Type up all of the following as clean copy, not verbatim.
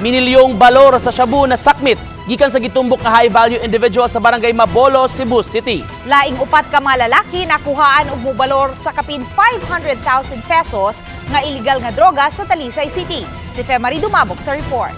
minilyong balor sa shabu na sakmit gikan sa gitumbok nga high value individual sa barangay Mabolo, Cebu City. Laing upat ka mga lalaki nakuhaan og mobalor sa kapin 500,000 pesos nga illegal nga droga sa Talisay City. Si Femari Dumabok sa report.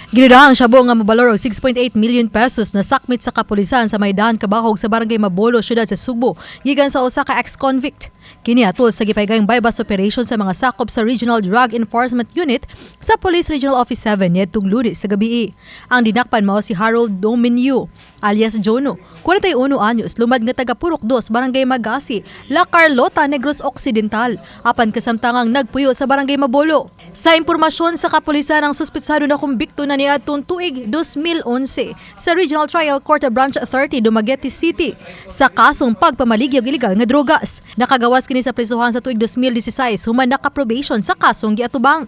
Ginudahang shabu nga mobalor og 6.8 million pesos na sakmit sa kapulisan sa Maydan Kabahog sa barangay Mabolo, siyudad sa Subo, gikan sa usa ka ex-convict. Kini atol sa gipaygayong bypass operation sa mga sakop sa Regional Drug Enforcement Unit sa Police Regional Office 7 nitong Lunes sa gabi. Ang dinakpan mao si Harold Dominio alias Jono, 41 anyos, lumad nga taga Purok 2, barangay Magasi, La Carlota, Negros Occidental, apan kasamtangang nagpuyo sa barangay Mabolo. Sa impormasyon sa kapulisan, ang suspetsado na kumbikto na niadtong tuig 2011 sa Regional Trial Court Branch 30 Dumaguete City sa kasong pagpamaligya og illegal nga drogas. Nakagawas kini sa prisuhan sa tuig 2016 human naka-probation sa kasong giatubang.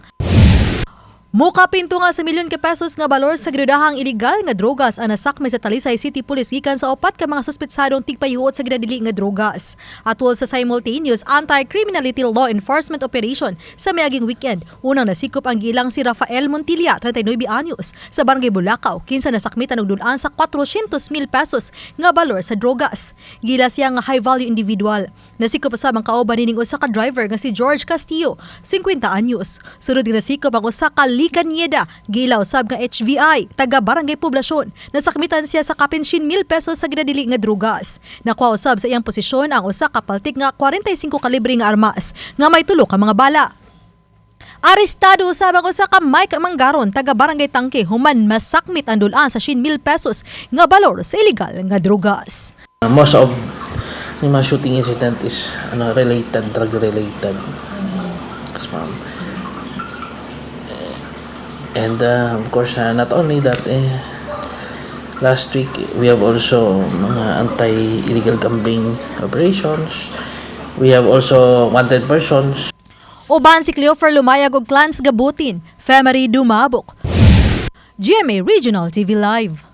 Mukapinto nga sa milyon ka pesos nga balor sa ginudahang illegal nga drogas ang nasakmi sa Talisay City Police gikan sa upat ka mga suspetsadong tigpayuot sa ginadili nga drogas. Atol sa simultaneous anti-criminality law enforcement operation sa miaging weekend, unang nasikop ang gilang si Rafael Montilla, 39 anyos, sa barangay Bulacau, kinsa nasakmitan og dulaan sa 400,000 pesos nga balor sa drogas. Gila siya nga high-value individual. Nasikop sa mga kauban nining usa ka driver nga si George Castillo, 50 anyos. Sunod nga nasikop ang usa ka Kanyeda, gilaw sab nga HVI, taga Barangay Poblasyon. Nasakmitan siya sa kapin 100,000 pesos sa ginadili nga drugas. Nakuha usab sa iyang posisyon ang usa ka paltik nga 45 kalibre nga armas nga may tulo ka mga bala. Arestado usab ang usa ka Mike Manggaron, taga Barangay Tangke, human masakmit ang dulaan sa 100,000 pesos nga balor sa illegal nga drugas. Most of the mga shooting incident is related, drug related. Yes, ma'am. And of course, not only that, last week we have also mga anti-illegal gambling operations. We have also wanted persons. Uban si Cleofer Lumayag og Clans Gabutin, Femari Dumabok, GMA Regional TV Live.